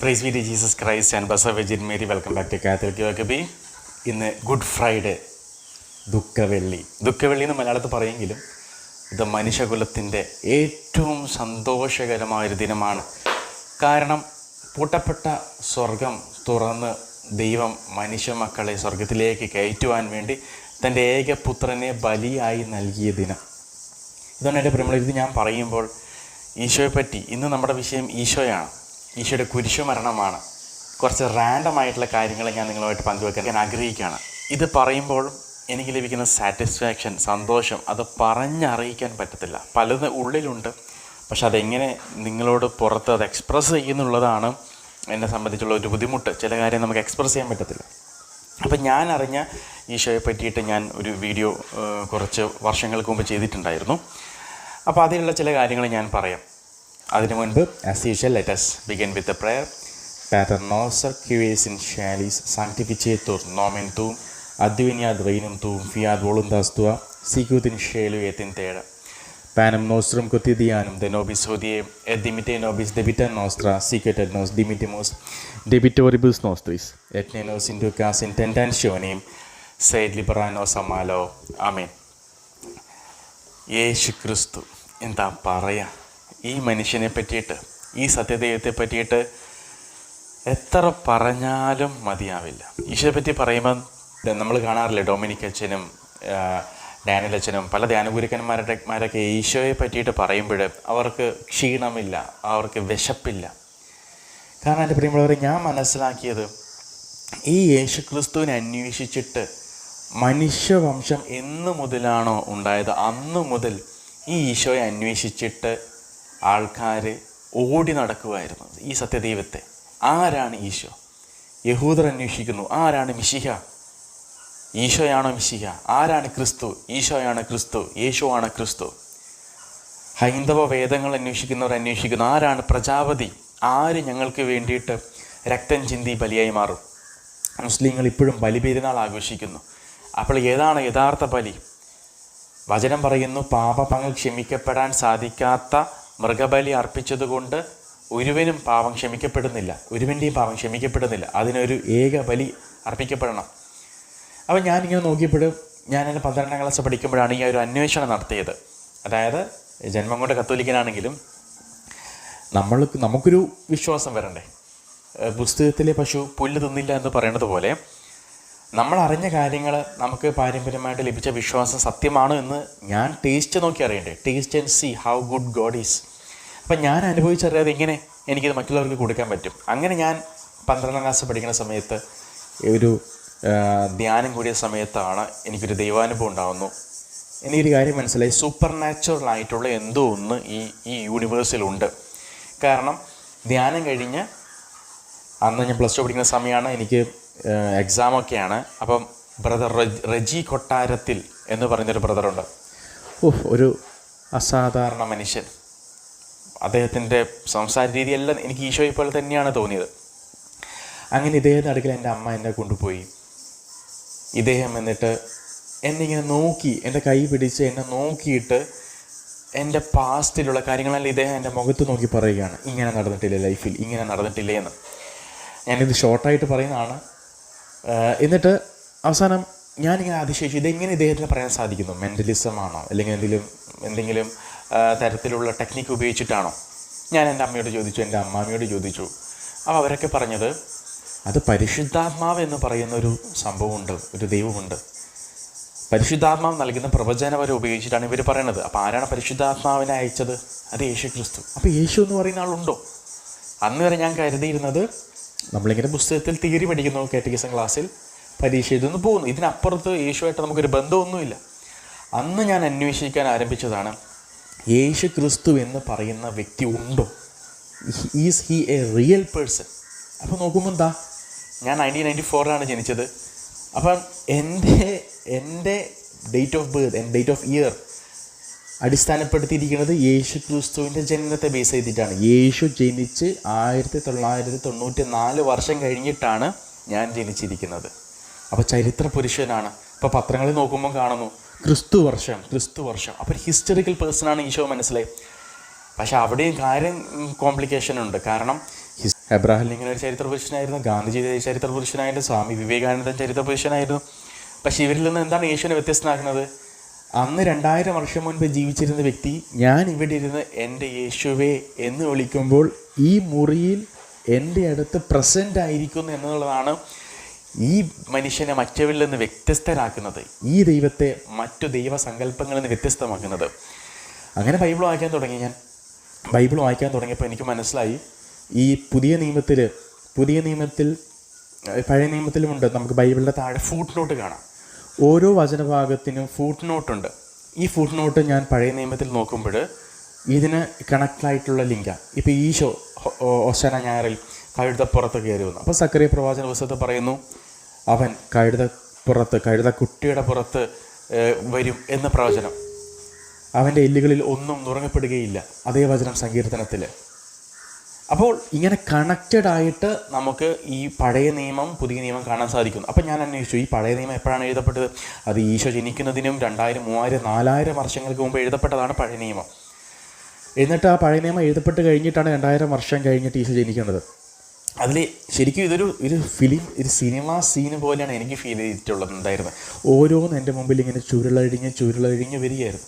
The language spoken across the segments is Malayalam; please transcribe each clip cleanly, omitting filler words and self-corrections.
Price be to Jesus Christ and blessed virgin Mary. Welcome back to Catholic വകബി. ഇന്ന് ഗുഡ് ഫ്രൈഡേ, ദുഃഖവെള്ളി എന്ന് മലയാളത്തിൽ പറയുമെങ്കിലും ഇത് മനുഷ്യകുലത്തിൻ്റെ ഏറ്റവും സന്തോഷകരമായൊരു ദിനമാണ്. കാരണം പൂട്ടപ്പെട്ട സ്വർഗം തുറന്ന് ദൈവം മനുഷ്യ മക്കളെ സ്വർഗത്തിലേക്ക് കയറ്റുവാൻ വേണ്ടി തൻ്റെ ഏകപുത്രനെ ബലിയായി നൽകിയ ദിനം. ഇതാണ് എൻ്റെ പ്രിയമുള്ളവരെ. ഇത് ഞാൻ പറയുമ്പോൾ ഈശോയെപ്പറ്റി, ഇന്ന് നമ്മുടെ വിഷയം ഈശോയാണ്, ഈശോയുടെ കുരിശുമരണമാണ്. കുറച്ച് റാൻഡമായിട്ടുള്ള കാര്യങ്ങൾ ഞാൻ നിങ്ങളുമായിട്ട് പങ്കുവെക്കാൻ ഞാൻ ആഗ്രഹിക്കുകയാണ്. ഇത് പറയുമ്പോൾ എനിക്ക് ലഭിക്കുന്ന സാറ്റിസ്ഫാക്ഷൻ, സന്തോഷം, അത് പറഞ്ഞറിയിക്കാൻ പറ്റത്തില്ല. പലത് ഉള്ളിലുണ്ട്, പക്ഷെ അതെങ്ങനെ നിങ്ങളോട് പുറത്ത് അത് എക്സ്പ്രസ് ചെയ്യുന്നുള്ളതാണ് എന്നെ സംബന്ധിച്ചുള്ള ഒരു ബുദ്ധിമുട്ട്. ചില കാര്യം നമുക്ക് എക്സ്പ്രസ് ചെയ്യാൻ പറ്റത്തില്ല. അപ്പം ഞാൻ അറിഞ്ഞ ഈശോയെ പറ്റിയിട്ട് ഞാൻ ഒരു വീഡിയോ കുറച്ച് വർഷങ്ങൾക്ക് മുമ്പ് ചെയ്തിട്ടുണ്ടായിരുന്നു. അപ്പോൾ അതിലുള്ള ചില കാര്യങ്ങൾ ഞാൻ പറയാം. അതിനു മുൻപ് as usual let us begin with a prayer. Pater noster qui es in caelis sanctificetur nomen tuum, adveniat regnum tuum, fiat voluntas tua, sicut in caelo et in terra. Panem nostrum quotidianum de nobis hodie, et dimitte nobis debita nostra, sicut et nos dimittimus debitoribus nostris, et ne nos inducas in tentationem, sed libera nos a malo. ആമേൻ. യേശു ക്രിസ്തു എന്താ പറയുക? ഈ മനുഷ്യനെ പറ്റിയിട്ട്, ഈ സത്യദൈവത്തെ പറ്റിയിട്ട് എത്ര പറഞ്ഞാലും മതിയാവില്ല. ഈശോയെ പറ്റി പറയുമ്പോൾ നമ്മൾ കാണാറില്ലേ, ഡൊമിനിക് അച്ഛനും ഡാനിയൽ അച്ഛനും പല ധ്യാനഗുരുക്കന്മാരൊക്കെ ഈശോയെ പറ്റിയിട്ട് പറയുമ്പോൾ അവർക്ക് ക്ഷീണമില്ല, അവർക്ക് വിശപ്പില്ല. കാരണം എൻ്റെ പ്രിയമുള്ളവരെ, ഞാൻ മനസ്സിലാക്കിയത് ഈ യേശു ക്രിസ്തുവിനെ അന്വേഷിച്ചിട്ട് മനുഷ്യവംശം എന്ന് മുതലാണോ ഉണ്ടായത്, അന്നു മുതൽ ഈ ഈശോയെ അന്വേഷിച്ചിട്ട് ആൾക്കാർ ഓടി നടക്കുമായിരുന്നു ഈ സത്യദൈവത്തെ. ആരാണ് ഈശോ? യഹൂദർ അന്വേഷിക്കുന്നു, ആരാണ് മിശിഹ? ഈശോയാണോ മിശിഹ? ആരാണ് ക്രിസ്തു? ഈശോയാണ് ക്രിസ്തു, യേശുവാണ് ക്രിസ്തു. ഹൈന്ദവ വേദങ്ങൾ അന്വേഷിക്കുന്നവർ അന്വേഷിക്കുന്നു, ആരാണ് പ്രജാപതി? ആര് ഞങ്ങൾക്ക് വേണ്ടിയിട്ട് രക്തം ചിന്തി ബലിയായി മാറും? മുസ്ലിങ്ങൾ ഇപ്പോഴും ബലിപെരുന്നാൾ ആഘോഷിക്കുന്നു. അപ്പോൾ ഏതാണ് യഥാർത്ഥ ബലി? വചനം പറയുന്നു, പാപങ്ങൾ ക്ഷമിക്കപ്പെടാൻ സാധിക്കാത്ത മൃഗബലി അർപ്പിച്ചതുകൊണ്ട് ഒരുവനും പാപം ക്ഷമിക്കപ്പെടുന്നില്ല, ഒരുവൻ്റെയും പാപം ക്ഷമിക്കപ്പെടുന്നില്ല. അതിനൊരു ഏക ബലി അർപ്പിക്കപ്പെടണം. അപ്പോൾ ഞാനിങ്ങനെ നോക്കിയപ്പോഴും, ഞാൻ എൻ്റെ 12ാം ക്ലാസ് പഠിക്കുമ്പോഴാണ് ഈ ഒരു അന്വേഷണം നടത്തിയത്. അതായത് ജന്മം കൊണ്ട് കത്തോലിക്കനാണെങ്കിലും നമുക്കൊരു വിശ്വാസം വരണ്ടേ? പുസ്തകത്തിലെ പശു പുല്ല് തിന്നില്ല എന്ന് പറയുന്നത് പോലെ നമ്മൾ അറിഞ്ഞ കാര്യങ്ങൾ, നമുക്ക് പാരമ്പര്യമായിട്ട് ലഭിച്ച വിശ്വാസം സത്യമാണ് എന്ന് ഞാൻ ടേസ്റ്റ് നോക്കി അറിയണ്ടേ? Taste and see how good God is. അപ്പം ഞാൻ അനുഭവിച്ചറിയാതെ എങ്ങനെ എനിക്കിത് മറ്റുള്ളവർക്ക് കൊടുക്കാൻ പറ്റും? അങ്ങനെ ഞാൻ 12ാം ക്ലാസ് പഠിക്കുന്ന സമയത്ത് ഒരു ധ്യാനം കൂടിയ സമയത്താണ് എനിക്കൊരു ദൈവാനുഭവം ഉണ്ടാകുന്നു. എനിക്കൊരു കാര്യം മനസ്സിലായി, സൂപ്പർ നാച്ചുറൽ ആയിട്ടുള്ള എന്തോ ഒന്ന് ഈ യൂണിവേഴ്സിലുണ്ട്. കാരണം ധ്യാനം കഴിഞ്ഞ് അന്ന് ഞാൻ +2 പഠിക്കുന്ന സമയമാണ്, എനിക്ക് എക്സാമൊക്കെയാണ്. അപ്പം ബ്രദർ റജി കൊട്ടാരത്തിൽ എന്ന് പറയുന്നൊരു ബ്രദറുണ്ട്. ഒരു അസാധാരണ മനുഷ്യൻ. അദ്ദേഹത്തിൻ്റെ സംസാര രീതിയെല്ലാം എനിക്ക് ഈശോയെ പോലെ തന്നെയാണ് തോന്നിയത്. അങ്ങനെ ഇദ്ദേഹത്തിൻ്റെ അടുക്കൽ എൻ്റെ അമ്മ എന്നെ കൊണ്ടുപോയി. ഇദ്ദേഹം എന്നിട്ട് എന്നെ ഇങ്ങനെ നോക്കി, എൻ്റെ കൈ പിടിച്ച് എന്നെ നോക്കിയിട്ട് എൻ്റെ പാസ്റ്റിലുള്ള കാര്യങ്ങളെല്ലാം ഇദ്ദേഹം എൻ്റെ മുഖത്ത് നോക്കി പറയുകയാണ്, ഇങ്ങനെ നടന്നിട്ടില്ലേ ലൈഫിൽ, ഇങ്ങനെ നടന്നിട്ടില്ലേ എന്ന്. ഞാനിത് ഷോർട്ടായിട്ട് പറയുന്നതാണ്. എന്നിട്ട് അവസാനം ഞാനിങ്ങനെ അതിശയിച്ചു, ഇതെങ്ങനെ ഇദ്ദേഹത്തിന് പറയാൻ സാധിക്കുന്നു? മെൻ്റലിസമാണോ, അല്ലെങ്കിൽ എന്തെങ്കിലും തരത്തിലുള്ള ടെക്നിക്ക് ഉപയോഗിച്ചിട്ടാണോ? ഞാൻ എൻ്റെ അമ്മയോട് ചോദിച്ചു, എൻ്റെ അമ്മാമ്മയോട് ചോദിച്ചു. അപ്പോൾ അവരൊക്കെ പറഞ്ഞത്, അത് പരിശുദ്ധാത്മാവ് എന്ന് പറയുന്നൊരു സംഭവമുണ്ട്, ഒരു ദൈവമുണ്ട്. പരിശുദ്ധാത്മാവ് നൽകുന്ന പ്രവചനവരെ ഉപയോഗിച്ചിട്ടാണ് ഇവർ പറയണത്. അപ്പോൾ ആരാണ് പരിശുദ്ധാത്മാവിനെ അയച്ചത്? അത് യേശു ക്രിസ്തു. അപ്പോൾ യേശു എന്ന് പറയുന്ന ആളുണ്ടോ? അന്ന് വരെ ഞാൻ കരുതിയിരുന്നത്, നമ്മളിങ്ങനെ പുസ്തകത്തിൽ തിയറി പഠിക്കുന്നു, കാറ്റഗിസം ക്ലാസ്സിൽ പരീക്ഷ എഴുതുന്നു, പോകുന്നു. ഇതിനപ്പുറത്ത് യേശുവായിട്ട് നമുക്കൊരു ബന്ധമൊന്നുമില്ല. അന്ന് ഞാൻ അന്വേഷിക്കാൻ ആരംഭിച്ചതാണ്, യേശു ക്രിസ്തു എന്ന് പറയുന്ന വ്യക്തി ഉണ്ടോ? Is he A real person? അപ്പോൾ നോക്കുമ്പോൾ എന്താ, ഞാൻ 1994 ജനിച്ചത്. അപ്പം എൻ്റെ ഡേറ്റ് ഓഫ് ബർത്ത്, എൻ്റെ ഡേറ്റ് ഓഫ് ഇയർ അടിസ്ഥാനപ്പെടുത്തിയിരിക്കുന്നത് യേശു ക്രിസ്തുവിൻ്റെ ജനനത്തെ ബേസ് ചെയ്തിട്ടാണ്. യേശു ജനിച്ച് 1994 വർഷം കഴിഞ്ഞിട്ടാണ് ഞാൻ ജനിച്ചിരിക്കുന്നത്. അപ്പോൾ ചരിത്ര പുരുഷനാണ്. ഇപ്പോൾ പത്രങ്ങളിൽ നോക്കുമ്പോൾ കാണുന്നു ക്രിസ്തു വർഷം. അപ്പോൾ ഹിസ്റ്ററിക്കൽ പേഴ്സണാണ് ഈശോ, മനസ്സിലായി. പക്ഷെ അവിടെയും കാര്യം കോംപ്ലിക്കേഷൻ ഉണ്ട്. കാരണം എബ്രഹാം ലിങ്കൻ ഒരു ചരിത്ര പുരുഷനായിരുന്നു, ഗാന്ധിജി ചരിത്ര പുരുഷനായിരുന്നു, സ്വാമി വിവേകാനന്ദൻ ചരിത്ര പുരുഷനായിരുന്നു. പക്ഷെ ഇവരിൽ നിന്ന് എന്താണ് യേശുവിനെ വ്യത്യസ്തനാക്കുന്നത്? അന്ന് 2000 വർഷം മുൻപ് ജീവിച്ചിരുന്ന വ്യക്തി ഞാൻ ഇവിടെ ഇരുന്ന് എൻ്റെ യേശുവേ എന്ന് വിളിക്കുമ്പോൾ ഈ മുറിയിൽ എൻ്റെ അടുത്ത് പ്രസൻ്റ് ആയിരിക്കുന്നു എന്നുള്ളതാണ് ഈ മനുഷ്യനെ മറ്റവരിൽ നിന്ന് വ്യത്യസ്തരാക്കുന്നത്, ഈ ദൈവത്തെ മറ്റു ദൈവസങ്കല്പങ്ങളിൽ നിന്ന് വ്യത്യസ്തമാക്കുന്നത്. അങ്ങനെ ബൈബിൾ വായിക്കാൻ തുടങ്ങിയപ്പോൾ എനിക്ക് മനസ്സിലായി, ഈ പുതിയ നിയമത്തിൽ പഴയ നിയമത്തിലുമുണ്ട്, നമുക്ക് ബൈബിളിൻ്റെ താഴെ ഫുട് നോട്ട് കാണാം. ഓരോ വചനഭാഗത്തിനും ഫുട് നോട്ടുണ്ട്. ഈ ഫുട് നോട്ട് ഞാൻ പഴയ നിയമത്തിൽ നോക്കുമ്പോൾ ഇതിന് കണക്റ്റായിട്ടുള്ള ലിങ്കാണ്. ഇപ്പോൾ ഈശോ ഓശാന ഞായറിൽ കഴുതപ്പുറത്ത് കയറി വന്നു. അപ്പോൾ സക്കറിയ പ്രവാചന പുസ്തകത്തിൽ പറയുന്നു, അവൻ കഴുതക്കുട്ടിയുടെ പുറത്ത് വരും എന്ന പ്രവചനം. അവൻ്റെ എല്ലുകളിൽ ഒന്നും നുറങ്ങപ്പെടുകയില്ല, അതേ വചനം സങ്കീർത്തനത്തിൽ. അപ്പോൾ ഇങ്ങനെ കണക്റ്റഡ് ആയിട്ട് നമുക്ക് ഈ പഴയ നിയമം പുതിയ നിയമം കാണാൻ സാധിക്കുന്നു. അപ്പം ഞാൻ അന്വേഷിച്ചു, ഈ പഴയ നിയമം എപ്പോഴാണ് എഴുതപ്പെട്ടത്? അത് ഈശോ ജനിക്കുന്നതിനും 2000, 3000, 4000 വർഷങ്ങൾക്ക് മുമ്പ് എഴുതപ്പെട്ടതാണ് പഴയ നിയമം. എന്നിട്ട് ആ പഴയ നിയമം എഴുതപ്പെട്ട് കഴിഞ്ഞിട്ടാണ് 2000 വർഷം കഴിഞ്ഞിട്ട് ഈശോ ജനിക്കുന്നത്. അതിൽ ശരിക്കും ഇതൊരു സിനിമ സീന് പോലെയാണ് എനിക്ക് ഫീൽ ചെയ്തിട്ടുണ്ടായിരുന്നത്. ഓരോന്നും എൻ്റെ മുമ്പിൽ ഇങ്ങനെ ചുരുളഴിഞ്ഞ് വരികയായിരുന്നു.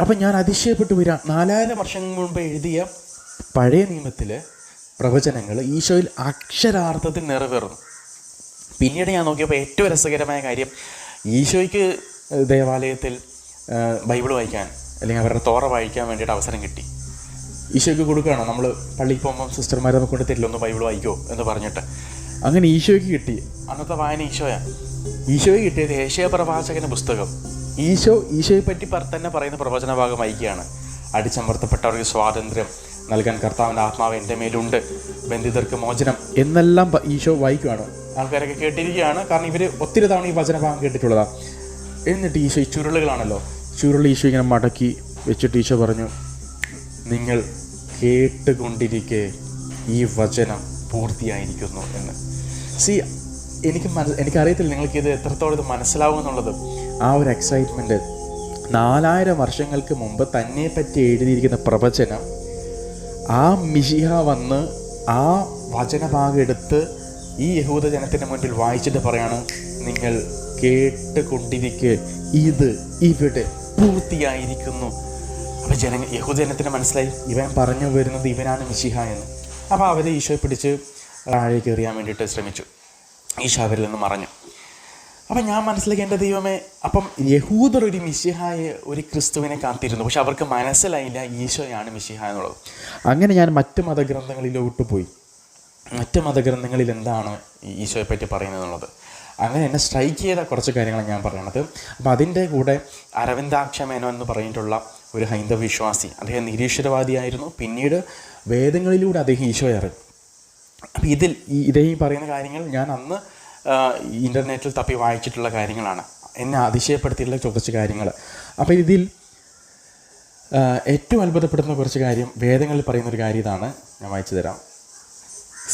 അപ്പം ഞാൻ അതിശയപ്പെട്ടു വരിക, 4000 വർഷം മുമ്പ് എഴുതിയ പഴയ നിയമത്തിലെ പ്രവചനങ്ങൾ ഈശോയിൽ അക്ഷരാർത്ഥത്തിൽ നിറവേറുന്നു. പിന്നീട് ഞാൻ നോക്കിയപ്പോൾ ഏറ്റവും രസകരമായ കാര്യം, ഈശോയ്ക്ക് ദേവാലയത്തിൽ ബൈബിൾ വായിക്കാൻ അല്ലെങ്കിൽ അവരുടെ തോറ വായിക്കാൻ വേണ്ടിയിട്ട് അവസരം കിട്ടി. ഈശോയ്ക്ക് കൊടുക്കുകയാണ്. നമ്മൾ പള്ളിയിൽ പോകുമ്പം സിസ്റ്റർമാരെ നമുക്ക് കൊണ്ട് തരില്ല, ഒന്ന് ബൈബിൾ വായിക്കുമോ എന്ന് പറഞ്ഞിട്ട്. അങ്ങനെ ഈശോയ്ക്ക് കിട്ടി. അന്നത്തെ വായന ഈശോയ്ക്ക് കിട്ടിയത് ഏഷ്യ പ്രവാചകൻ്റെ പുസ്തകം. ഈശോയെ പറ്റി തന്നെ പറയുന്ന പ്രവചന ഭാഗം വായിക്കുകയാണ്. അടിച്ചമർത്തപ്പെട്ടവർക്ക് സ്വാതന്ത്ര്യം നൽകാൻ കർത്താവിൻ്റെ ആത്മാവ് എൻ്റെ മേലുണ്ട്, ബന്ധിതർക്ക് മോചനം എന്നെല്ലാം ഈശോ വായിക്കുകയാണ്. ആൾക്കാരൊക്കെ കേട്ടിരിക്കുകയാണ്, കാരണം ഇവർ ഒത്തിരി തവണ ഈ വചനഭാഗം കേട്ടിട്ടുള്ളതാണ്. എന്നിട്ട് ഈശോ ഈ ചുരുളുകളാണല്ലോ, ഈശോ ഇങ്ങനെ മടക്കി വെച്ചിട്ട് ഈശോ പറഞ്ഞു, നിങ്ങൾ കേട്ടുകൊണ്ടിരിക്കെ ഈ വചനം പൂർത്തിയായിരിക്കുന്നു എന്ന്. എനിക്കറിയത്തില്ല നിങ്ങൾക്കിത് എത്രത്തോളം ഇത് മനസ്സിലാവും എന്നുള്ളത്. ആ ഒരു എക്സൈറ്റ്മെൻറ്റ്, 4000 വർഷങ്ങൾക്ക് മുമ്പ് തന്നെ പറ്റി എഴുതിയിരിക്കുന്ന പ്രവചനം, ആ മിശിഹ വന്ന് ആ വചനഭാഗം എടുത്ത് ഈ യഹൂദ ജനത്തിൻ്റെ മുന്നിൽ വായിച്ചിട്ട് പറയാണ്, നിങ്ങൾ കേട്ടുകൊണ്ടിരിക്കെ ഇത് ഇവിടെ പൂർത്തിയായിരിക്കുന്നു. അപ്പോൾ യഹൂദജനത്തിന് മനസ്സിലായി, ഇവൻ പറഞ്ഞു വരുന്നത് ഇവനാണ് മിശിഹ എന്ന്. അപ്പോൾ അവരെ ഈശോയെ പിടിച്ച് താഴേക്ക് എറിയാൻ വേണ്ടിയിട്ട് ശ്രമിച്ചു. ഈശോ അവരിൽ നിന്ന് മറഞ്ഞു. അപ്പം ഞാൻ മനസ്സിലാക്കി, എൻ്റെ ദൈവമേ, അപ്പം യഹൂദർ ഒരു മിശിഹായെ, ഒരു ക്രിസ്തുവിനെ കാത്തിരുന്നു. പക്ഷെ അവർക്ക് മനസ്സിലായില്ല ഈശോയാണ് മിശിഹ എന്നുള്ളത്. അങ്ങനെ ഞാൻ മറ്റ് മതഗ്രന്ഥങ്ങളിലോട്ട് പോയി, മറ്റ് മതഗ്രന്ഥങ്ങളിൽ എന്താണ് ഈശോയെ പറ്റി പറയുന്നത് എന്നുള്ളത്. അങ്ങനെ എന്നെ സ്ട്രൈക്ക് ചെയ്ത കുറച്ച് കാര്യങ്ങളാണ് ഞാൻ പറയണത്. അപ്പം അതിൻ്റെ കൂടെ അരവിന്ദാക്ഷ മേനോൻ എന്ന് പറഞ്ഞിട്ടുള്ള ഒരു ഹൈന്ദവ വിശ്വാസി, അദ്ദേഹം നിരീശ്വരവാദിയായിരുന്നു. പിന്നീട് വേദങ്ങളിലൂടെ അദ്ദേഹം ഈശോയെ അറിഞ്ഞു. അപ്പം ഇദ്ദേഹം പറയുന്ന കാര്യങ്ങൾ ഞാൻ അന്ന് ഇൻ്റർനെറ്റിൽ തപ്പി വായിച്ചിട്ടുള്ള കാര്യങ്ങളാണ്. എന്നെ അതിശയപ്പെടുത്തിയിട്ടുള്ള കുറച്ച് കാര്യങ്ങൾ. അപ്പോൾ ഇതിൽ ഏറ്റവും അത്ഭുതപ്പെടുന്ന കുറച്ച് കാര്യം, വേദങ്ങളിൽ പറയുന്നൊരു കാര്യം ഇതാണ്, ഞാൻ വായിച്ചു തരാം.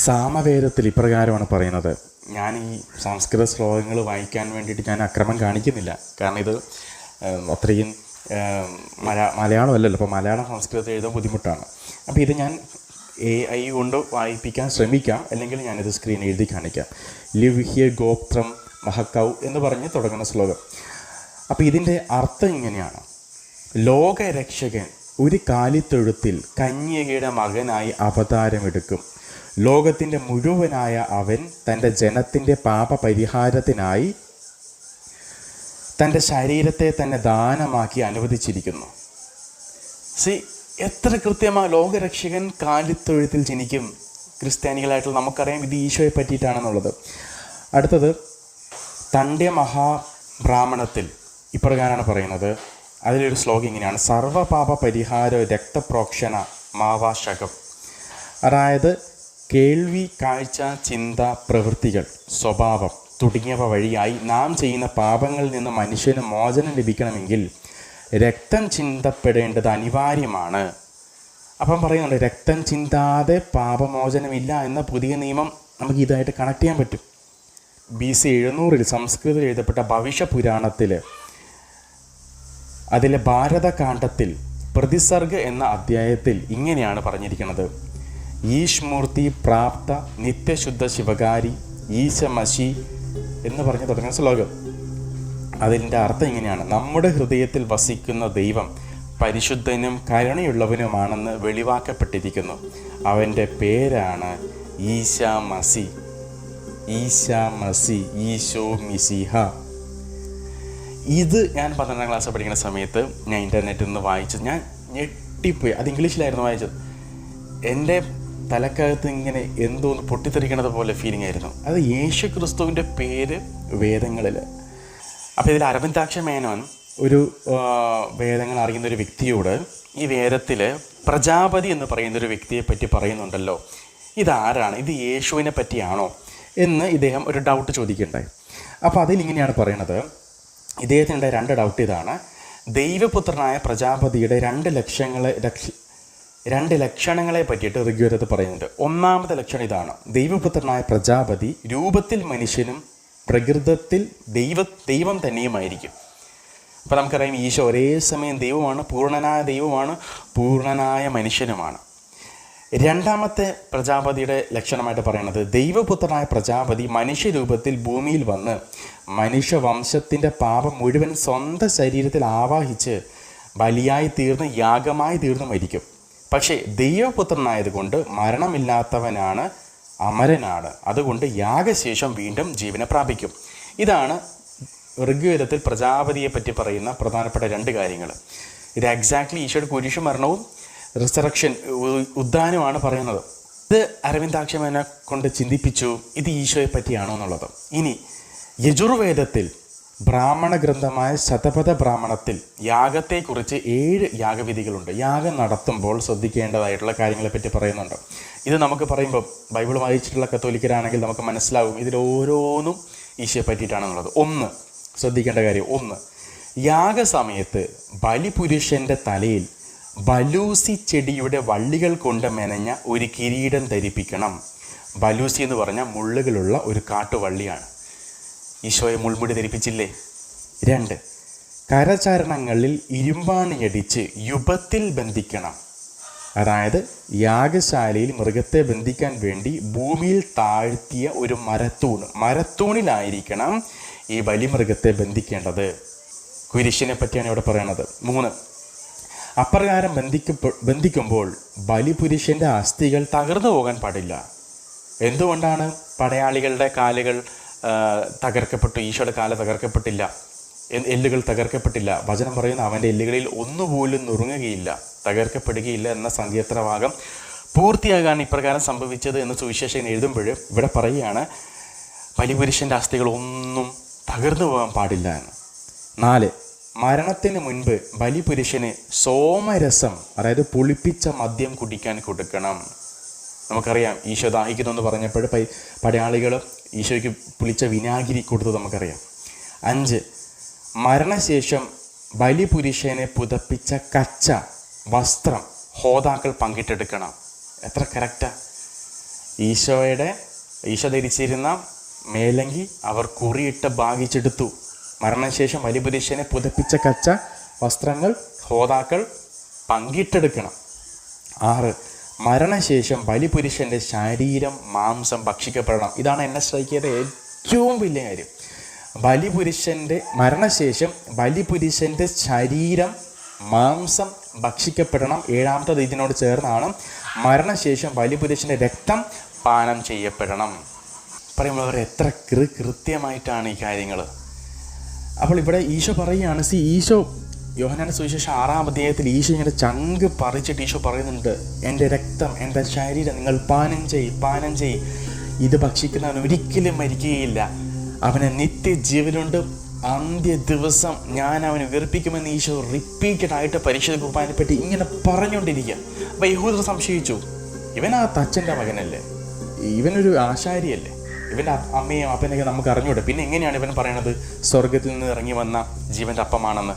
സാമവേദത്തിൽ ഇപ്രകാരമാണ് പറയുന്നത്. ഞാൻ ഈ സംസ്കൃത ശ്ലോകങ്ങൾ വായിക്കാൻ വേണ്ടിയിട്ട് ഞാൻ അക്രമം കാണിക്കുന്നില്ല, കാരണം ഇത് അത്രയും മലയാളമല്ലല്ലോ. അപ്പോൾ മലയാളം സംസ്കൃതത്തിൽ എഴുതാൻ ബുദ്ധിമുട്ടാണ്. അപ്പോൾ ഇത് ഞാൻ AI കൊണ്ട് വായിപ്പിക്കാൻ ശ്രമിക്കാം, അല്ലെങ്കിൽ ഞാനിത് സ്ക്രീൻ എഴുതി കാണിക്കാം. ലിവ് ഹിയർ ഗോത്രം മഹക്കൗ എന്ന് പറഞ്ഞ് തുടങ്ങുന്ന ശ്ലോകം. അപ്പോൾ ഇതിൻ്റെ അർത്ഥം ഇങ്ങനെയാണ്: ലോകരക്ഷകൻ ഒരു കാലിത്തൊഴുത്തിൽ കന്യകയുടെ മകനായി അവതാരമെടുക്കും. ലോകത്തിൻ്റെ മുഴുവനായ അവൻ തൻ്റെ ജനത്തിൻ്റെ പാപപരിഹാരത്തിനായി തൻ്റെ ശരീരത്തെ തന്നെ ദാനമാക്കി അനുവദിച്ചിരിക്കുന്നു. എത്ര കൃത്യമാണ്! ലോകരക്ഷകൻ കാലിത്തൊഴുത്തിൽ ജനിക്കും. ക്രിസ്ത്യാനികളായിട്ടുള്ള നമുക്കറിയാം ഇത് ഈശോയെ പറ്റിയിട്ടാണെന്നുള്ളത്. അടുത്തത് തണ്ഡ്യ മഹാബ്രാഹ്മണത്തിൽ ഇപ്രകാരമാണ് പറയുന്നത്. അതിലൊരു ശ്ലോകം ഇങ്ങനെയാണ്: സർവപാപ പരിഹാര രക്തപ്രോക്ഷണ മാവാശകം. അതായത് കേൾവി, കാഴ്ച, ചിന്ത, പ്രവൃത്തികൾ, സ്വഭാവം തുടങ്ങിയവ വഴിയായി നാം ചെയ്യുന്ന പാപങ്ങളിൽ നിന്ന് മനുഷ്യന് മോചനം ലഭിക്കണമെങ്കിൽ രക്തം ചിന്തപ്പെടേണ്ടത് അനിവാര്യമാണ്. അപ്പം പറയുന്നുണ്ട്, രക്തം ചിന്താതെ പാപമോചനമില്ല എന്ന പുതിയ നിയമം നമുക്ക് ഇതായിട്ട് കണക്ട് ചെയ്യാൻ പറ്റും. BC 700 സംസ്കൃതത്തിൽ എഴുതപ്പെട്ട ഭവിഷ്യ പുരാണത്തിൽ അതിലെ ഭാരതകാണ്ഡത്തിൽ പ്രതിസർഗ് എന്ന അധ്യായത്തിൽ ഇങ്ങനെയാണ് പറഞ്ഞിരിക്കുന്നത്: ഈശ്മൂർത്തി പ്രാപ്ത നിത്യശുദ്ധ ശിവകാരി ഈശ മഷി എന്ന് പറഞ്ഞ് തുടങ്ങുന്ന ശ്ലോകം. അതിൻ്റെ അർത്ഥം ഇങ്ങനെയാണ്: നമ്മുടെ ഹൃദയത്തിൽ വസിക്കുന്ന ദൈവം പരിശുദ്ധനും കരുണയുള്ളവനുമാണെന്ന് വെളിവാക്കപ്പെട്ടിരിക്കുന്നു. അവൻ്റെ പേരാണ് ഈശ മസി. ഈശ മസി, ഈശോ മിശിഹ. ഇത് ഞാൻ 12ാം ക്ലാസ് പഠിക്കുന്ന സമയത്ത് ഞാൻ ഇൻ്റർനെറ്റിൽ നിന്ന് വായിച്ചത്, ഞാൻ ഞെട്ടിപ്പോയി. അത് ഇംഗ്ലീഷിലായിരുന്നു വായിച്ചത്. എൻ്റെ തലക്കകത്ത് ഇങ്ങനെ എന്തോന്ന് പൊട്ടിത്തെറിക്കണത് പോലെ ഫീലിംഗ് ആയിരുന്നു. അത് യേശു ക്രിസ്തുവിൻ്റെ പേര് വേദങ്ങളിൽ. അപ്പോൾ ഇതിൽ അരവിന്ദാക്ഷ മേനോൻ ഒരു വേദങ്ങൾ അറിയുന്നൊരു വ്യക്തിയോട് ഈ വേദത്തിൽ പ്രജാപതി എന്ന് പറയുന്നൊരു വ്യക്തിയെ പറ്റി പറയുന്നുണ്ടല്ലോ, ഇതാരാണ്, ഇത് യേശുവിനെ പറ്റിയാണോ എന്ന് ഇദ്ദേഹം ഒരു ഡൗട്ട് ചോദിക്കുകയുണ്ടായി. അപ്പോൾ അതിലിങ്ങനെയാണ് പറയണത്, ഇദ്ദേഹത്തിനുണ്ടായ 2 ഡൗട്ട് ഇതാണ്: ദൈവപുത്രനായ പ്രജാപതിയുടെ 2 ലക്ഷണങ്ങളെ പറ്റിയിട്ട് ഋഗ്വേദത്തിൽ പറയുന്നുണ്ട്. ഒന്നാമത്തെ ലക്ഷണം ഇതാണ്: ദൈവപുത്രനായ പ്രജാപതി രൂപത്തിൽ മനുഷ്യനും പ്രകൃതത്തിൽ ദൈവം തന്നെയുമായിരിക്കും. അപ്പോൾ നമുക്കറിയാം, ഈശോ ഒരേ സമയം ദൈവമാണ്, പൂർണ്ണനായ ദൈവമാണ്, പൂർണ്ണനായ മനുഷ്യനുമാണ്. രണ്ടാമത്തെ പ്രജാപതിയുടെ ലക്ഷണമായിട്ട് പറയുന്നത്, ദൈവപുത്രനായ പ്രജാപതി മനുഷ്യരൂപത്തിൽ ഭൂമിയിൽ വന്ന് മനുഷ്യവംശത്തിൻ്റെ പാപം മുഴുവൻ സ്വന്തം ശരീരത്തിൽ ആവാഹിച്ച് ബലിയായി തീർന്ന് യാഗമായി തീർന്ന് മരിക്കും. പക്ഷേ ദൈവപുത്രനായതുകൊണ്ട് മരണമില്ലാത്തവനാണ്, അമരനാണ്. അതുകൊണ്ട് യാഗശേഷം വീണ്ടും ജീവനെ പ്രാപിക്കും. ഇതാണ് ഋഗ്വേദത്തിൽ പ്രജാപതിയെ പറ്റി പറയുന്ന പ്രധാനപ്പെട്ട 2 കാര്യങ്ങൾ. ഇത് എക്സാക്ട്ലി ഈശോയുടെ കുരിശു മരണവും റിസറക്ഷൻ, ഉദ്ധാനമാണ് പറയുന്നത്. ഇത് അരവിന്ദാക്ഷമേനെ കൊണ്ട് ചിന്തിപ്പിച്ചു, ഇത് ഈശോയെ പറ്റിയാണോ എന്നുള്ളത്. ഇനി യജുർവേദത്തിൽ ബ്രാഹ്മണ ഗ്രന്ഥമായ ശതപഥ ബ്രാഹ്മണത്തിൽ യാഗത്തെക്കുറിച്ച് 7 യാഗവിധികളുണ്ട്. യാഗം നടത്തുമ്പോൾ ശ്രദ്ധിക്കേണ്ടതായിട്ടുള്ള കാര്യങ്ങളെപ്പറ്റി പറയുന്നുണ്ട്. ഇത് നമുക്ക് പറയുമ്പോൾ ബൈബിൾ വായിച്ചിട്ടുള്ള കത്തോലിക്കരാണെങ്കിൽ നമുക്ക് മനസ്സിലാവും ഇതിലോരോന്നും ഈശോയെ പറ്റിയിട്ടാണെന്നുള്ളത്. 1 ശ്രദ്ധിക്കേണ്ട കാര്യം, 1 യാഗസമയത്ത് ബലിപുരുഷൻ്റെ തലയിൽ ബലൂസി ചെടിയുടെ വള്ളികൾ കൊണ്ട് മെനഞ്ഞ ഒരു കിരീടം ധരിപ്പിക്കണം. ബലൂസി എന്ന് പറഞ്ഞാൽ മുള്ളുകളുള്ള ഒരു കാട്ടുവള്ളിയാണ്. ഈശോയെ മുൾമുടി ധരിപ്പിച്ചില്ലേ. 2 കരചരണങ്ങളിൽ ഇരുമ്പാണിയടിച്ച് യുബത്തിൽ ബന്ധിക്കണം. അതായത് യാഗശാലയിൽ മൃഗത്തെ ബന്ധിക്കാൻ വേണ്ടി ഭൂമിയിൽ താഴ്ത്തിയ ഒരു മരത്തൂണിലായിരിക്കണം ഈ ബലിമൃഗത്തെ ബന്ധിക്കേണ്ടത്. കുരിശിനെ പറ്റിയാണ് ഇവിടെ പറയണത്. 3 അപ്രകാരം ബന്ധിക്കുമ്പോൾ ബലിപുരുഷൻ്റെ അസ്ഥികൾ തകർന്നു പോകാൻ പാടില്ല. എന്തുകൊണ്ടാണ്? പടയാളികളുടെ കാലുകൾ തകർക്കപ്പെട്ടു, ഈശോയുടെ കാല് തകർക്കപ്പെട്ടില്ല, എല്ലുകൾ തകർക്കപ്പെട്ടില്ല. വചനം പറയുന്ന അവൻ്റെ എല്ലുകളിൽ ഒന്നുപോലും നുറുങ്ങുകയില്ല, തകർക്കപ്പെടുകയില്ല എന്ന സങ്കീർത്തനഭാഗം പൂർത്തിയാകാൻ ഇപ്രകാരം സംഭവിച്ചത് എന്ന് സുവിശേഷൻ എഴുതുമ്പോൾ ഇവിടെ പറയുകയാണ് ബലിപുരുഷൻ്റെ അസ്ഥികൾ ഒന്നും തകർന്നു പോകാൻ പാടില്ല എന്ന്. 4 മരണത്തിന് മുൻപ് ബലിപുരുഷന് സോമരസം, അതായത് പുളിപ്പിച്ച മദ്യം കുടിക്കാൻ കൊടുക്കണം. നമുക്കറിയാം ഈശോ ദാഹിക്കുന്നു എന്ന് പറഞ്ഞപ്പോൾ പടയാളികൾ ഈശോയ്ക്ക് പുളിച്ച വിനാഗിരി കൊടുത്തത് നമുക്കറിയാം. 5 മരണശേഷം ബലിപുരുഷനെ പുതപ്പിച്ച കച്ച വസ്ത്രം ഹോതാക്കൾ പങ്കിട്ടെടുക്കണം. എത്ര കറക്റ്റാ! ഈശോ ധരിച്ചിരുന്ന മേലങ്കി അവർ കുറിയിട്ട് ഭാഗിച്ചെടുത്തു. മരണശേഷം ബലിപുരുഷനെ പുതപ്പിച്ച കച്ച വസ്ത്രങ്ങൾ ഹോതാക്കൾ പങ്കിട്ടെടുക്കണം. 6 മരണശേഷം ബലിപുരുഷൻ്റെ ശരീരം മാംസം ഭക്ഷിക്കപ്പെടണം. ഇതാണ് എന്നെ സ്ട്രൈക്ക് ചെയ്ത ഏറ്റവും വലിയ കാര്യം. മരണശേഷം ബലിപുരുഷൻ്റെ ശരീരം മാംസം ഭക്ഷിക്കപ്പെടണം. 7ാമത്തത് ഇതിനോട് ചേർന്നാണ് മരണശേഷം ബലിപുരുഷൻ്റെ രക്തം പാനം ചെയ്യപ്പെടണം. പറയുമ്പോൾ അവർ എത്ര കൃത്യമായിട്ടാണ് ഈ കാര്യങ്ങൾ. അപ്പോൾ ഇവിടെ ഈശോ പറയുകയാണ്, ഈശോ യോഹന്നാന്റെ സുവിശേഷം 6-ാം അധ്യായത്തിൽ ഈശോ ഇങ്ങനെ ചങ്ക് പറിച്ചിട്ട് ഈശോ പറയുന്നുണ്ട്, എൻ്റെ രക്തം, എൻ്റെ ശരീരം നിങ്ങൾ പാനം ചെയ്യ്, ഇത് ഭക്ഷിക്കുന്നവൻ ഒരിക്കലും മരിക്കുകയില്ല, അവന് നിത്യജീവനുണ്ട്, അന്ത്യ ദിവസം ഞാൻ അവനെ ഉയർപ്പിക്കുമെന്ന് ഈശോ റിപ്പീറ്റഡായിട്ട് പരിശുദ്ധ കുർബാനയെ പറ്റി ഇങ്ങനെ പറഞ്ഞുകൊണ്ടിരിക്കുക. അപ്പോൾ യഹൂദർ സംശയിച്ചു, ഇവൻ ആ തച്ചൻ്റെ മകനല്ലേ, ഇവനൊരു ആശാരിയല്ലേ, ഇവൻ്റെ അമ്മയും അപ്പനെയൊക്കെ നമുക്ക് അറിഞ്ഞൂടെ, പിന്നെ എങ്ങനെയാണ് ഇവൻ പറയണത് സ്വർഗത്തിൽ നിന്ന് ഇറങ്ങി വന്ന ജീവൻ്റെ അപ്പമാണെന്ന്?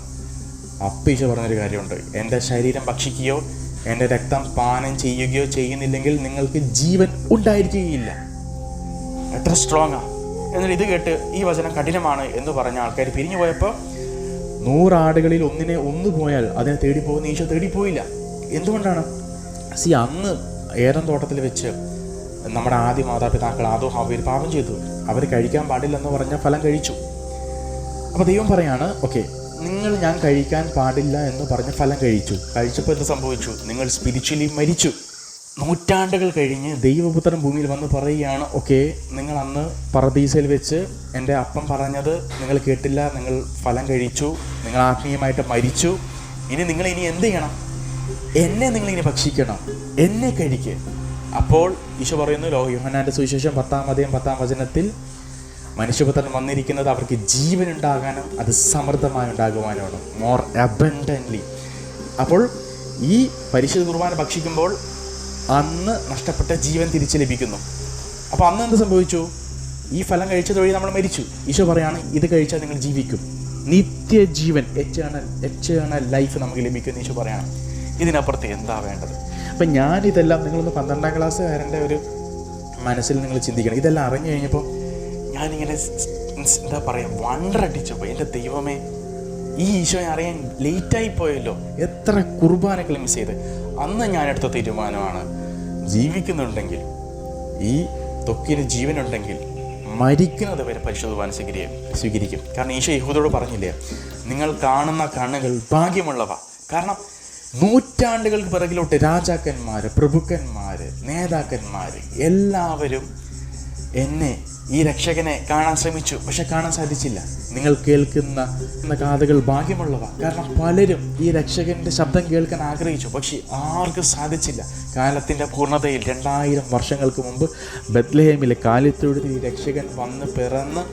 അപ്പം ഈശോ പറഞ്ഞൊരു കാര്യമുണ്ട്, എൻ്റെ ശരീരം ഭക്ഷിക്കുകയോ എൻ്റെ രക്തം പാനം ചെയ്യുകയോ ചെയ്യുന്നില്ലെങ്കിൽ നിങ്ങൾക്ക് ജീവൻ ഉണ്ടായിരിക്കുകയില്ല. എത്ര സ്ട്രോങ്ങാ! എന്നിട്ട് ഇത് കേട്ട് ഈ വചനം കഠിനമാണ് എന്ന് പറഞ്ഞ ആൾക്കാർ പിരിഞ്ഞു പോയപ്പോൾ 100 ആടുകളിൽ ഒന്നിനെ ഒന്ന് പോയാൽ അതിനെ തേടിപ്പോകുന്ന ഈശോ തേടിപ്പോയില്ല. എന്തുകൊണ്ടാണ്? അന്ന് ഏദൻ തോട്ടത്തിൽ വെച്ച് നമ്മുടെ ആദ്യ മാതാപിതാക്കൾ ആദോ ഹവ്വയിൽ പാപം ചെയ്തു. അവർ കഴിക്കാൻ പാടില്ലെന്ന് പറഞ്ഞ ഫലം കഴിച്ചു. അപ്പോൾ ദൈവം പറയാണ്, ഓക്കെ, ഞാൻ കഴിക്കാൻ പാടില്ല എന്ന് പറഞ്ഞ ഫലം കഴിച്ചപ്പോൾ എന്ത് സംഭവിച്ചു? നിങ്ങൾ സ്പിരിച്വലി മരിച്ചു. നൂറ്റാണ്ടുകൾ കഴിഞ്ഞ് ദൈവപുത്രൻ ഭൂമിയിൽ വന്ന് പറയുകയാണ്, ഓക്കെ, നിങ്ങൾ അന്ന് പറദീസയിൽ വെച്ച് എൻ്റെ അപ്പം പറഞ്ഞത് നിങ്ങൾ കേട്ടില്ല, നിങ്ങൾ ഫലം കഴിച്ചു, നിങ്ങൾ ആത്മീയമായിട്ട് മരിച്ചു. നിങ്ങൾ എന്ത് ചെയ്യണം? എന്നെ നിങ്ങളിനി ഭക്ഷിക്കണം, എന്നെ കഴിക്കുക. അപ്പോൾ ഈശോ പറയുന്നു, യോഹന്നാൻ്റെ സുവിശേഷം 10-10 മനുഷ്യപുത്രൻ വന്നിരിക്കുന്നത് അവർക്ക് ജീവൻ ഉണ്ടാകാനും അത് സമൃദ്ധമായി ഉണ്ടാകുവാനാണ്, മോർ അബൻഡൻ്റ്ലി. അപ്പോൾ ഈ പരിശുദ്ധ കുർബാന ഭക്ഷിക്കുമ്പോൾ അന്ന് നഷ്ടപ്പെട്ട ജീവൻ തിരിച്ച് ലഭിക്കുന്നു. അപ്പോൾ അന്ന് എന്ത് സംഭവിച്ചു? ഈ ഫലം കഴിച്ചത് വഴി നമ്മൾ മരിച്ചു. ഈശോ പറയാണ്, ഇത് കഴിച്ചാൽ നിങ്ങൾ ജീവിക്കും, നിത്യജീവൻ, എറ്റേണൽ ലൈഫ് നമുക്ക് ലഭിക്കുമെന്ന് ഈശോ പറയണം. ഇതിനപ്പുറത്ത് എന്താ വേണ്ടത്? അപ്പം ഞാനിതെല്ലാം നിങ്ങളൊന്ന് 12ാം ക്ലാസ്സുകാരൻ്റെ ഒരു മനസ്സിൽ നിങ്ങൾ ചിന്തിക്കണം. ഇതെല്ലാം അറിഞ്ഞു കഴിഞ്ഞപ്പോൾ ഞാനിങ്ങനെ എന്താ പറയുക, വണ്ടറടിച്ചു പോയി. എൻ്റെ ദൈവമേ, ഈ ഈശോയെ അറിയാൻ ലേറ്റായി പോയല്ലോ, എത്ര കുർബാനകൾ മിസ് ചെയ്ത്. അന്ന് ഞാനെടുത്ത തീരുമാനമാണ്, ജീവിക്കുന്നുണ്ടെങ്കിൽ, ഈ ത്വക്കിന് ജീവനുണ്ടെങ്കിൽ മരിക്കുന്നത് വരെ പരിശുദ്ധ കുർബാന സ്വീകരിക്കും. കാരണം ഈശോ യഹൂദരോട് പറഞ്ഞില്ലേ, നിങ്ങൾ കാണുന്ന കണ്ണുകൾ ഭാഗ്യമുള്ളവ. കാരണം നൂറ്റാണ്ടുകൾക്ക് പിറകിലോട്ട് രാജാക്കന്മാർ, പ്രഭുക്കന്മാർ, നേതാക്കന്മാർ എല്ലാവരും ഈ രക്ഷകനെ കാണാൻ ശ്രമിച്ചു, പക്ഷെ കാണാൻ സാധിച്ചില്ല. നിങ്ങൾ കേൾക്കുന്ന കാതുകൾ ഭാഗ്യമുള്ളവ. കാരണം പലരും ഈ രക്ഷകൻ്റെ ശബ്ദം കേൾക്കാൻ ആഗ്രഹിച്ചു, പക്ഷെ ആർക്കും സാധിച്ചില്ല. കാലത്തിൻ്റെ പൂർണ്ണതയിൽ 2000 വർഷങ്ങൾക്ക് മുമ്പ് ബത്ലഹേമിലെ കാലിത്തൊഴുത്തിൽ ഈ രക്ഷകൻ വന്ന് പിറന്ന്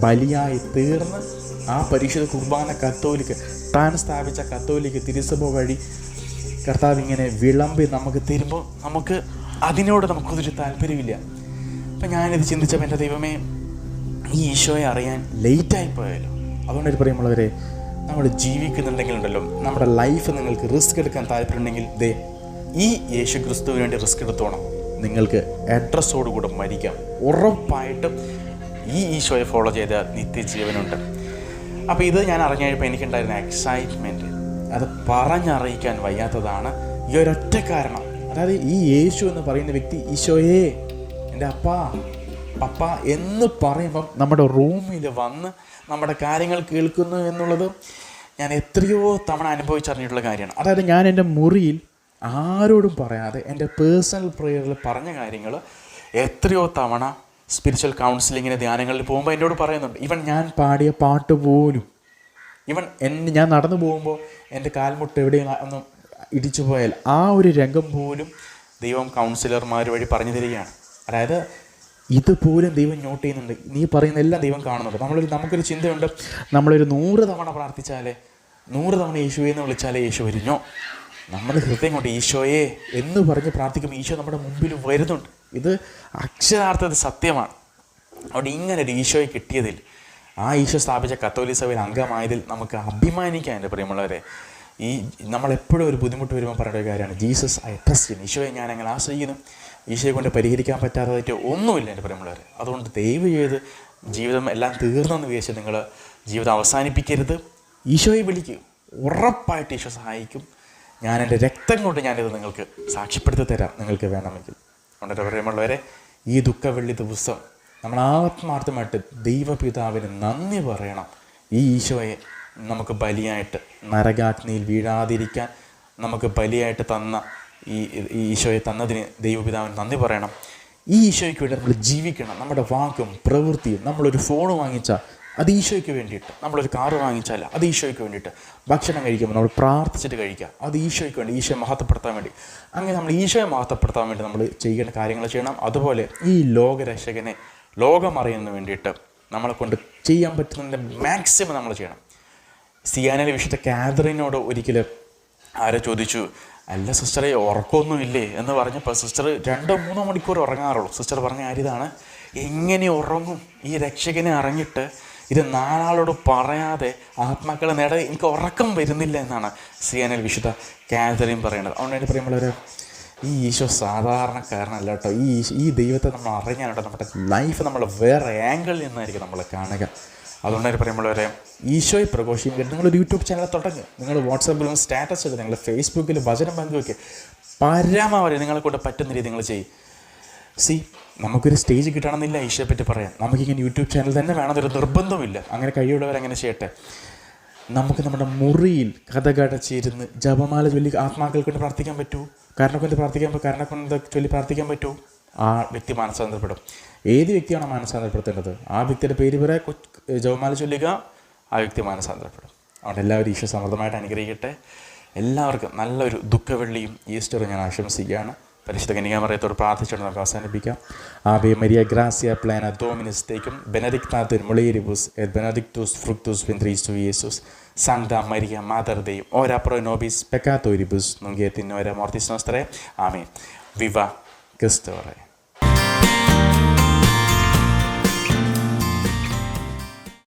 ബലിയായി തീർന്ന് ആ പരിശുദ്ധ കുർബാന താൻ സ്ഥാപിച്ച കത്തോലിക്ക് തിരുസഭ വഴി കർത്താവ് ഇങ്ങനെ വിളമ്പി നമുക്ക് തരുമ്പോൾ അതിനോട് നമുക്കൊരു താല്പര്യമില്ല. അപ്പം ഞാനിത് ചിന്തിച്ചപ്പോൾ എൻ്റെ ദൈവമേ, ഈ ഈശോയെ അറിയാൻ ലേറ്റായി പോയല്ലോ. അതുകൊണ്ടായിട്ട് പറയുമ്പോഴവരെ, നമ്മൾ ജീവിക്കുന്നുണ്ടെങ്കിലുണ്ടല്ലോ, നമ്മുടെ ലൈഫ് നിങ്ങൾക്ക് റിസ്ക് എടുക്കാൻ താല്പര്യമുണ്ടെങ്കിൽ ഈ യേശു ക്രിസ്തുവിന് വേണ്ടി റിസ്ക് എടുത്തോണം. നിങ്ങൾക്ക് അഡ്രസ്സോടുകൂടെ മരിക്കാം. ഉറപ്പായിട്ടും ഈ ഈശോയെ ഫോളോ ചെയ്ത നിത്യജീവനുണ്ട്. അപ്പോൾ ഇത് ഞാൻ അറിഞ്ഞു കഴിഞ്ഞപ്പോൾ എനിക്കുണ്ടായിരുന്ന എക്സൈറ്റ്മെൻറ്റ് അത് പറഞ്ഞറിയിക്കാൻ വയ്യാത്തതാണ്. ഈ ഒരൊറ്റ കാരണം, അതായത് ഈ യേശു എന്ന് പറയുന്ന വ്യക്തി ഈശോയെ എൻ്റെ പപ്പ എന്ന് പറയുമ്പം നമ്മുടെ റൂമിൽ വന്ന് നമ്മുടെ കാര്യങ്ങൾ കേൾക്കുന്നു എന്നുള്ളത് ഞാൻ എത്രയോ തവണ അനുഭവിച്ചറിഞ്ഞിട്ടുള്ള കാര്യമാണ്. അതായത് ഞാൻ എൻ്റെ മുറിയിൽ ആരോടും പറയാതെ എൻ്റെ പേഴ്സണൽ പ്രേയറിൽ പറഞ്ഞ കാര്യങ്ങൾ എത്രയോ തവണ സ്പിരിച്വൽ കൗൺസിലിങ്ങിന് ധ്യാനങ്ങളിൽ പോകുമ്പോൾ എന്നോട് പറയുന്നുണ്ട്. ഇവൻ ഞാൻ പാടിയ പാട്ട് പോലും, ഞാൻ നടന്നു പോകുമ്പോൾ എൻ്റെ കാൽമുട്ട് എവിടെയും ഒന്ന് ഇടിച്ചു പോയാൽ ആ ഒരു രംഗം പോലും ദൈവം കൗൺസിലർമാർ വഴി പറഞ്ഞു തരികയാണ്. അതായത് ഇതുപോലും ദൈവം നോട്ട് ചെയ്യുന്നുണ്ട്. നീ പറയുന്ന എല്ലാം ദൈവം കാണുന്നുണ്ട്. നമുക്കൊരു ചിന്തയുണ്ട്, നമ്മളൊരു 100 തവണ പ്രാർത്ഥിച്ചാലേ, 100 തവണ യേശുവേ എന്ന് വിളിച്ചാലേ യേശു വരുന്നോ. നമ്മൾ ഹൃദയം കൊണ്ട് ഈശോയെ എന്ന് പറഞ്ഞ് പ്രാർത്ഥിക്കുമ്പോൾ ഈശോ നമ്മുടെ മുമ്പിൽ വരുന്നുണ്ട്. ഇത് അക്ഷരാർത്ഥത്തിൽ സത്യമാണ്. അവിടെ ഇങ്ങനെ ഒരു ഈശോയെ കിട്ടിയതിൽ, ആ ഈശോ സ്ഥാപിച്ച കത്തോലിക്ക സഭയിൽ അംഗമായതിൽ നമുക്ക് അഭിമാനിക്കാൻ. എൻ്റെ പ്രിയമുള്ളവരെ, നമ്മളെപ്പോഴും ഒരു ബുദ്ധിമുട്ട് വരുമ്പോൾ പറയുന്ന ഒരു കാര്യമാണ്, ജീസസ് ഐ ട്രസ്റ്റ് ഇൻ. ഈശോയെ ഞാൻ അങ്ങനെ ആശ്രയിക്കുന്നു. ഈശോയെ കൊണ്ട് പരിഹരിക്കാൻ പറ്റാത്തതായിട്ട് ഒന്നുമില്ല എൻ്റെ പ്രിയമുള്ളവരെ. അതുകൊണ്ട് ദയവ് ചെയ്ത് ജീവിതം എല്ലാം തീർന്നെന്ന് വിചാരിച്ച് നിങ്ങൾ ജീവിതം അവസാനിപ്പിക്കരുത്. ഈശോയെ വിളിക്കൂ, ഉറപ്പായിട്ട് ഈശോ സഹായിക്കും. ഞാൻ എൻ്റെ രക്തം കൊണ്ട് ഞാനിത് നിങ്ങൾക്ക് സാക്ഷ്യപ്പെടുത്തി തരാം, നിങ്ങൾക്ക് വേണമെങ്കിൽ. അതുകൊണ്ട് പ്രിയമുള്ളവരെ, ഈ ദുഃഖവെള്ളി ദിവസം നമ്മൾ ആത്മാർത്ഥമായിട്ട് ദൈവപിതാവിന് നന്ദി പറയണം. ഈ ഈശോയെ നമുക്ക് ബലിയായിട്ട് നരകാഗ്നിയിൽ വീഴാതിരിക്കാൻ നമുക്ക് ബലിയായിട്ട് തന്ന ഈ ഈശോയെ തന്നതിന് ദൈവപിതാവിന് നന്ദി പറയണം. ഈ ഈശോയ്ക്ക് വേണ്ടി നമ്മൾ ജീവിക്കണം. നമ്മുടെ വാക്കും പ്രവൃത്തിയും, നമ്മളൊരു ഫോൺ വാങ്ങിച്ചാൽ അത് ഈശോയ്ക്ക് വേണ്ടിയിട്ട്, നമ്മളൊരു കാറ് വാങ്ങിച്ചാൽ അത് ഈശോയ്ക്ക് വേണ്ടിയിട്ട്, ഭക്ഷണം കഴിക്കുമ്പോൾ നമ്മൾ പ്രാർത്ഥിച്ചിട്ട് കഴിക്കുക, അത് ഈശോയ്ക്ക് വേണ്ടി, ഈശോയെ മഹത്വപ്പെടുത്താൻ വേണ്ടി. അങ്ങനെ നമ്മൾ ഈശോയെ മഹത്വപ്പെടുത്താൻ വേണ്ടി നമ്മൾ ചെയ്യേണ്ട കാര്യങ്ങൾ ചെയ്യണം. അതുപോലെ ഈ ലോകരക്ഷകനെ ലോകമറിയുന്നതിന് വേണ്ടിയിട്ട് നമ്മളെ കൊണ്ട് ചെയ്യാൻ പറ്റുന്നതിൻ്റെ മാക്സിമം നമ്മൾ ചെയ്യണം. സിയാനയിലെ വിശുദ്ധ കാതറിനോട് ഒരിക്കൽ ആരോ ചോദിച്ചു, അല്ല സിസ്റ്ററെ ഉറക്കമൊന്നും ഇല്ലേ എന്ന് പറഞ്ഞപ്പോൾ സിസ്റ്റർ 2-3 മണിക്കൂർ ഉറങ്ങാറുള്ളൂ. സിസ്റ്റർ പറഞ്ഞ കാര്യം ഇതാണ്, എങ്ങനെ ഉറങ്ങും ഈ രക്ഷകനെ അറിഞ്ഞിട്ട്, ഇത് 4 ആളോട് പറയാതെ ആത്മാക്കളെ നേടാതെ എനിക്ക് ഉറക്കം വരുന്നില്ല എന്നാണ് സിയാനയിൽ വിശുദ്ധ കാതറിൻ പറയുന്നത്. അതുകൊണ്ട് പറയുമ്പോൾ ഈ ഈശോ സാധാരണക്കാരനല്ല കേട്ടോ. ഈ ദൈവത്തെ നമ്മൾ അറിഞ്ഞാൽ നമ്മുടെ ലൈഫ് നമ്മൾ വേറെ ആംഗിളിൽ നിന്നായിരിക്കും നമ്മൾ കാണുക. അതുകൊണ്ടാണ് പറയുമ്പോൾ ഈശോയെ പ്രഘോഷിക്കും. നിങ്ങളൊരു യൂട്യൂബ് ചാനൽ തുടങ്ങുക, നിങ്ങൾ വാട്സാപ്പിൽ സ്റ്റാറ്റസ് ഇടുക, നിങ്ങൾ ഫേസ്ബുക്കിൽ വചനം പങ്കുവയ്ക്കുക. പരമാവധി നിങ്ങളെ കൊണ്ട് പറ്റുന്ന രീതി നിങ്ങൾ ചെയ്യും. നമുക്കൊരു സ്റ്റേജ് കിട്ടണമെന്നില്ല ഈശോയെ പറ്റി പറയാം. നമുക്കിങ്ങനെ യൂട്യൂബ് ചാനൽ തന്നെ വേണമെന്നൊരു നിർബന്ധമില്ല. അങ്ങനെ കഴിയുള്ളവരങ്ങനെ ചെയ്യട്ടെ. നമുക്ക് നമ്മുടെ മുറിയിൽ കഥകടച്ചിരുന്ന് ജപമാല ചൊല്ലി ആത്മാക്കൾ കൊണ്ട് പ്രാർത്ഥിക്കാൻ പറ്റൂ, കരുണ കൊണ്ട് ചൊല്ലി പ്രാർത്ഥിക്കാൻ പറ്റൂ. ആ വ്യക്തി മാനസാന്തരപ്പെടും. ഏത് വ്യക്തിയാണോ മാനസാന്തരപ്പെടുത്തേണ്ടത് ആ വ്യക്തിയുടെ പേര് പറയാ, ജപമാല ചൊല്ലുക, ആ വ്യക്തി മാനസാന്തരപ്പെടും. അതുകൊണ്ട് എല്ലാവരും ഈശോ സമൃദ്ധമായിട്ട് അനുഗ്രഹിക്കട്ടെ. എല്ലാവർക്കും നല്ലൊരു ദുഃഖവെള്ളിയും ഈസ്റ്ററും ഞാൻ ആശംസിക്കുകയാണ്. പരിശുദ്ധ കന്യകാമറിയത്തോട് പ്രാർത്ഥിച്ചുകൊണ്ട് നമുക്ക് അവസാനിപ്പിക്കാം. ആവേ മരിയ ഗ്രാസിയ പ്ലാന ഡോമിനിസ്തേക്കും ബെനഡിക്താത്തുൻ മുളേരിബുസ് എത് ബെനഡിക്ടൂസ് ഫ്രുക്ടൂസ് വെൻട്രീസ് യേസുസ് സാങ്ക്ത മരിയ മാതർ ദെയും ഓരാ പ്രോ നോബിസ് പെക്കാത്തോരിബുസ് നുങ്കേത്തിൻ ഓരാ മോർത്തിസ് നോസ്ത്രേ. ആമേൻ. വിവ ക്രിസ്തുവേ.